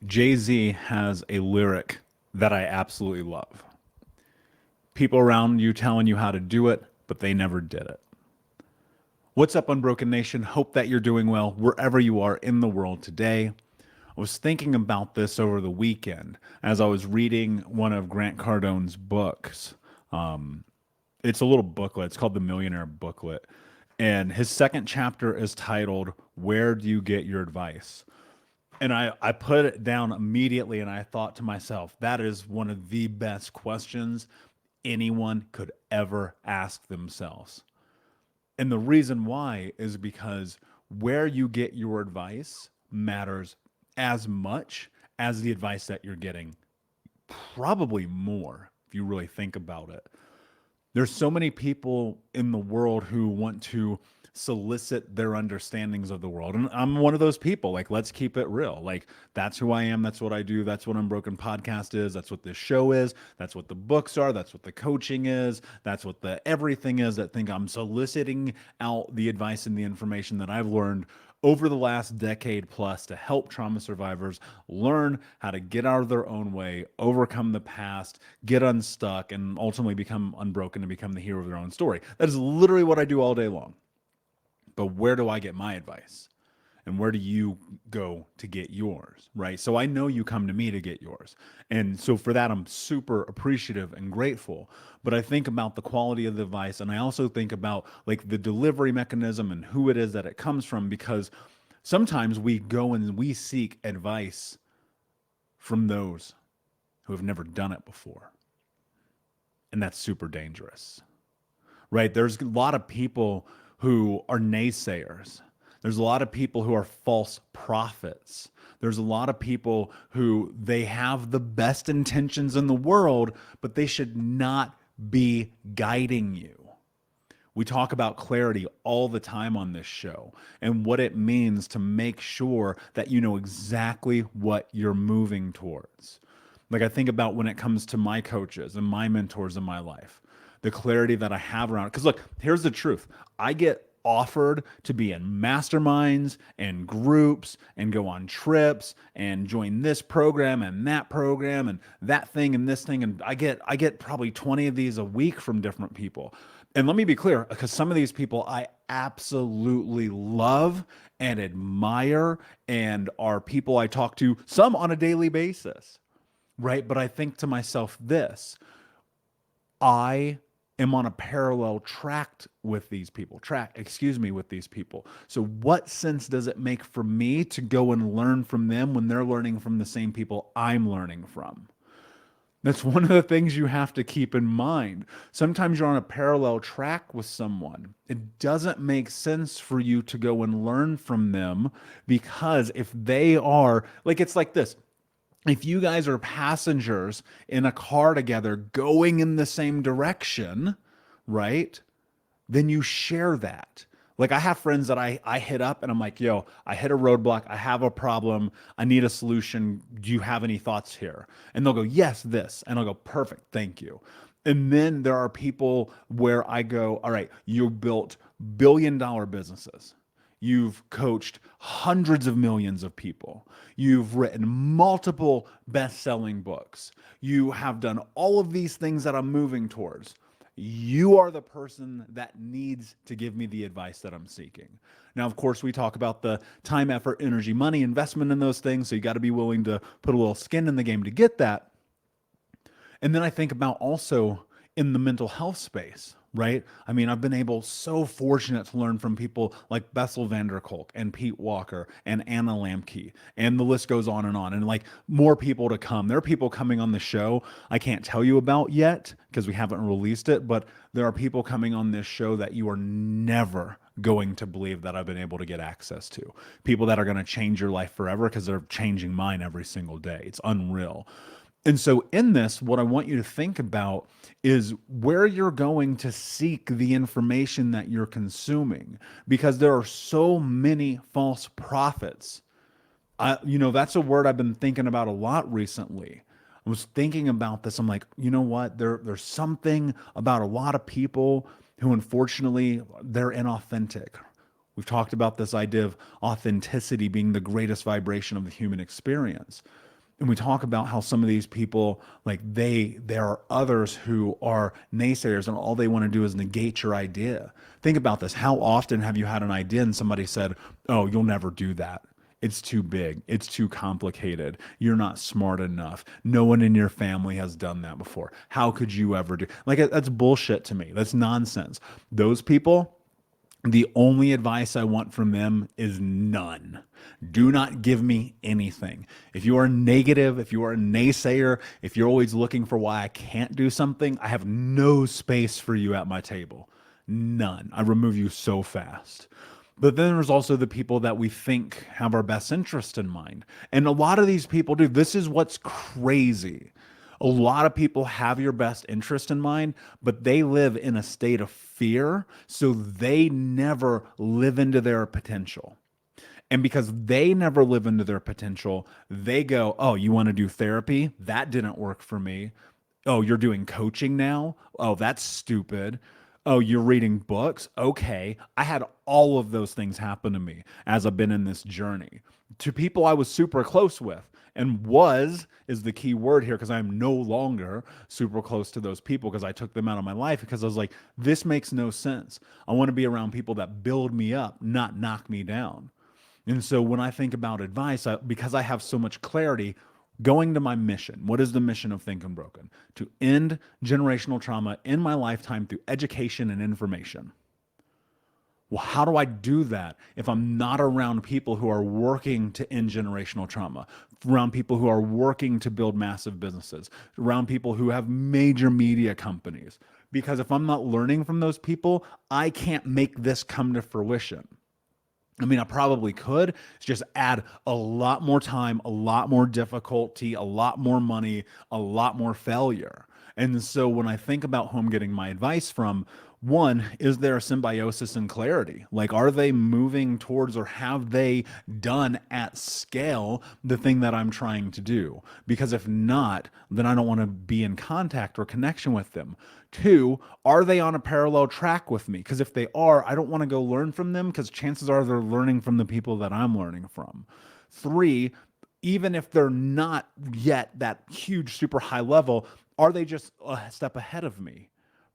Jay-Z has a lyric that I absolutely love. People around you telling you how to do it, but they never did it. What's up, Unbroken Nation? Hope that you're doing well wherever you are in the world today. I was thinking about this over the weekend as I was reading one of Grant Cardone's books. It's a little booklet. It's called the Millionaire Booklet. And his second chapter is titled, Where Do You Get Your Advice? And I put it down immediately and I thought to myself, that is one of the best questions anyone could ever ask themselves. And the reason why is because where you get your advice matters as much as the advice that you're getting, probably more if you really think about it. There's so many people in the world who want to solicit their understandings of the world. And I'm one of those people. Like, let's keep it real. Like, that's who I am. That's what I do. That's what Unbroken Podcast is. That's what this show is. That's what the books are. That's what the coaching is. That's what the everything is that think I'm soliciting out the advice and the information that I've learned over the last decade plus to help trauma survivors learn how to get out of their own way, overcome the past, get unstuck, and ultimately become unbroken and become the hero of their own story. That is literally what I do all day long. But where do I get my advice? And where do you go to get yours, right? So I know you come to me to get yours. And so for that, I'm super appreciative and grateful. But I think about the quality of the advice. And I also think about like the delivery mechanism and who it is that it comes from, because sometimes we go and we seek advice from those who have never done it before. And that's super dangerous, right? There's a lot of people who are naysayers. There's a lot of people who are false prophets. There's a lot of people who they have the best intentions in the world, but they should not be guiding you. We talk about clarity all the time on this show and what it means to make sure that you know exactly what you're moving towards. Like, I think about when it comes to my coaches and my mentors in my life, the clarity that I have around it. Because look, here's the truth. I get offered to be in masterminds and groups and go on trips and join this program and that thing and this thing. And I get probably 20 of these a week from different people. And let me be clear, because some of these people I absolutely love and admire and are people I talk to, some on a daily basis, right? But I think to myself this, I am on a parallel with these people. So what sense does it make for me to go and learn from them when they're learning from the same people I'm learning from? That's one of the things you have to keep in mind. Sometimes you're on a parallel track with someone. It doesn't make sense for you to go and learn from them, because if they are, like, it's like this. If you guys are passengers in a car together going in the same direction, right? Then you share that. Like, I have friends that I hit up and I'm like, yo, I hit a roadblock. I have a problem. I need a solution. Do you have any thoughts here? And they'll go, yes, this. And I'll go, perfect. Thank you. And then there are people where I go, all right, you built billion-dollar businesses. You've coached hundreds of millions of people. You've written multiple best-selling books. You have done all of these things that I'm moving towards. You are the person that needs to give me the advice that I'm seeking. Now, of course, we talk about the time, effort, energy, money, investment in those things. So you got to be willing to put a little skin in the game to get that. And then I think about also in the mental health space, right? I mean, I've been so fortunate to learn from people like Bessel van der Kolk and Pete Walker and Anna Lamke, and the list goes on, and like more people to come. There are people coming on the show I can't tell you about yet because we haven't released it, but there are people coming on this show that you are never going to believe that I've been able to get access to. People that are going to change your life forever because they're changing mine every single day. It's unreal. And so in this, what I want you to think about is where you're going to seek the information that you're consuming, because there are so many false prophets. That's a word I've been thinking about a lot recently. I was thinking about this. I'm like, you know what? There's something about a lot of people who, unfortunately, they're inauthentic. We've talked about this idea of authenticity being the greatest vibration of the human experience. And we talk about how some of these people, like there are others who are naysayers and all they want to do is negate your idea. Think about this. How often have you had an idea and somebody said, "Oh, you'll never do that. It's too big. It's too complicated. You're not smart enough. No one in your family has done that before. How could you ever do?" Like that's bullshit to me. That's nonsense. Those people, the only advice I want from them is none. Do not give me anything. If you are negative, if you are a naysayer, if you're always looking for why I can't do something, I have no space for you at my table. None. I remove you so fast. But then there's also the people that we think have our best interest in mind. And a lot of these people do. This is what's crazy. A lot of people have your best interest in mind, but they live in a state of fear, so they never live into their potential. And because they never live into their potential, they go, "Oh, you want to do therapy? That didn't work for me. Oh, you're doing coaching now? Oh, that's stupid. Oh, you're reading books? Okay." I had all of those things happen to me as I've been in this journey to people I was super close with. And was is the key word here because I'm no longer super close to those people because I took them out of my life because I was like, this makes no sense. I want to be around people that build me up, not knock me down. And so when I think about advice, because I have so much clarity, going to my mission. What is the mission of Think Unbroken? To end generational trauma in my lifetime through education and information. Well, how do I do that if I'm not around people who are working to end generational trauma, around people who are working to build massive businesses, around people who have major media companies? Because if I'm not learning from those people, I can't make this come to fruition. I mean, I probably could. It's just add a lot more time, a lot more difficulty, a lot more money, a lot more failure. And so when I think about who I'm getting my advice from, one, is there a symbiosis and clarity? Like, are they moving towards or have they done at scale the thing that I'm trying to do? Because if not, then I don't want to be in contact or connection with them. Two, are they on a parallel track with me? Because if they are, I don't want to go learn from them because chances are they're learning from the people that I'm learning from. Three, even if they're not yet that huge, super high level, are they just a step ahead of me?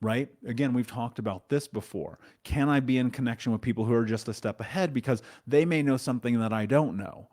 Right? Again, we've talked about this before. Can I be in connection with people who are just a step ahead because they may know something that I don't know?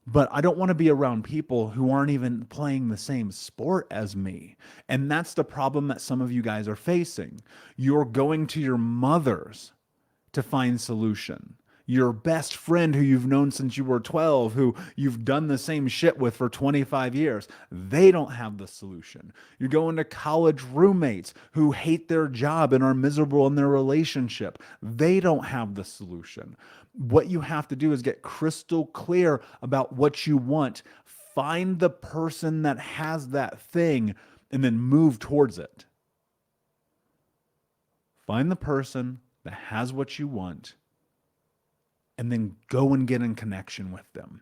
But I don't want to be around people who aren't even playing the same sport as me. And that's the problem that some of you guys are facing. You're going to your mothers to find solution. Your best friend who you've known since you were 12, who you've done the same shit with for 25 years, they don't have the solution. You're going to college roommates who hate their job and are miserable in their relationship. They don't have the solution. What you have to do is get crystal clear about what you want. Find the person that has that thing and then move towards it. Find the person that has what you want and then go and get in connection with them.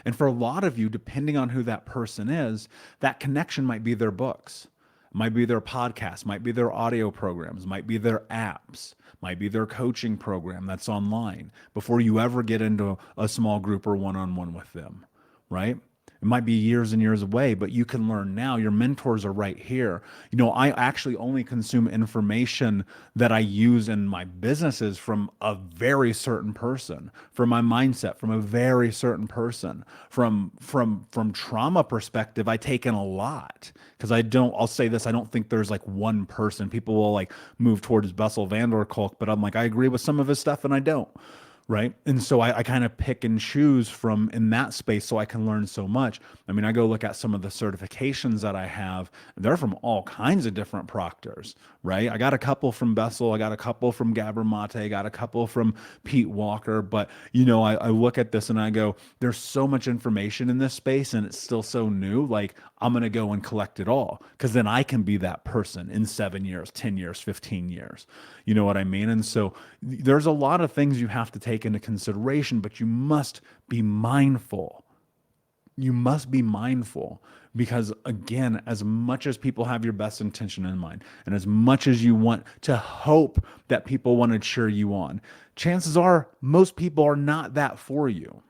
And for a lot of you, depending on who that person is, that connection might be their books, might be their podcasts, might be their audio programs, might be their apps, might be their coaching program that's online before you ever get into a small group or one-on-one with them, right? It might be years and years away, but you can learn now. Your mentors are right here. You know, I actually only consume information that I use in my businesses from a very certain person, from my mindset, from a very certain person. From trauma perspective, I take in a lot because I'll say this, I don't think there's like one person. People will like move towards Bessel van der Kolk, but I'm like, I agree with some of his stuff and I don't. Right. And so I kind of pick and choose from in that space so I can learn so much. I mean, I go look at some of the certifications that I have. They're from all kinds of different proctors, right? I got a couple from Bessel. I got a couple from Gabor Mate. I got a couple from Pete Walker. But, you know, I look at this and I go, there's so much information in this space and it's still so new. Like, I'm going to go and collect it all because then I can be that person in 7 years, 10 years, 15 years. You know what I mean? And so there's a lot of things you have to take into consideration, but you must be mindful. You must be mindful because, again, as much as people have your best intention in mind and as much as you want to hope that people want to cheer you on, chances are most people are not that for you.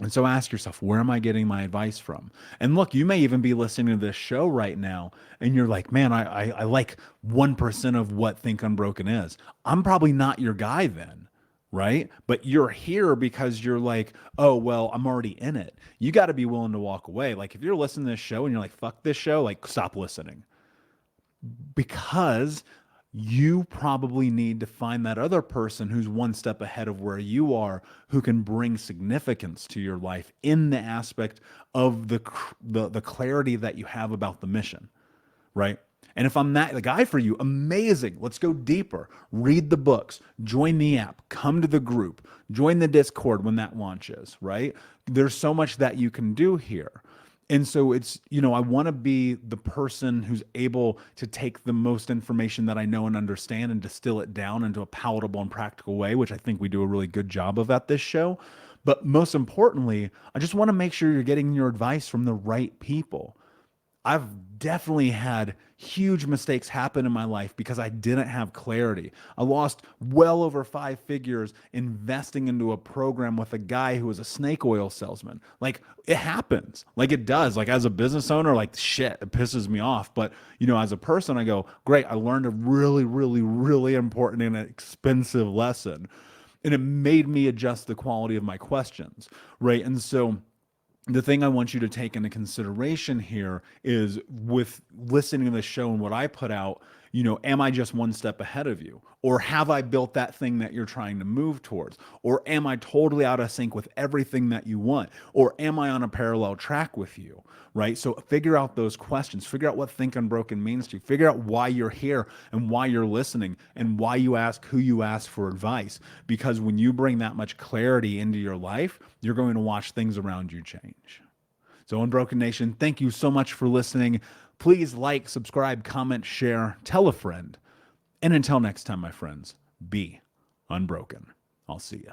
And so ask yourself, where am I getting my advice from? And look, you may even be listening to this show right now and you're like, man, I like 1% of what Think Unbroken is. I'm probably not your guy then, right? But you're here because you're like, oh, well, I'm already in it. You got to be willing to walk away. Like if you're listening to this show and you're like, fuck this show, like stop listening, because you probably need to find that other person who's one step ahead of where you are, who can bring significance to your life in the aspect of the clarity that you have about the mission, right? And if I'm not the guy for you, amazing. Let's go deeper. Read the books, join the app, come to the group, join the Discord when that launches, right? There's so much that you can do here. And so it's, I want to be the person who's able to take the most information that I know and understand and distill it down into a palatable and practical way, which I think we do a really good job of at this show. But most importantly, I just want to make sure you're getting your advice from the right people. I've definitely had huge mistakes happen in my life because I didn't have clarity. I lost well over 5 figures investing into a program with a guy who was a snake oil salesman. Like it happens. Like it does. Like as a business owner, like shit, it pisses me off. But as a person, I go, great, I learned a really, really, really important and expensive lesson. And it made me adjust the quality of my questions. Right. And so the thing I want you to take into consideration here is with listening to the show and what I put out, am I just one step ahead of you? Or have I built that thing that you're trying to move towards? Or am I totally out of sync with everything that you want? Or am I on a parallel track with you? Right? So figure out those questions. Figure out what Think Unbroken means to you. Figure out why you're here and why you're listening and why you ask who you ask for advice. Because when you bring that much clarity into your life, you're going to watch things around you change. So Unbroken Nation, thank you so much for listening. Please like, subscribe, comment, share, tell a friend. And until next time, my friends, be unbroken. I'll see you.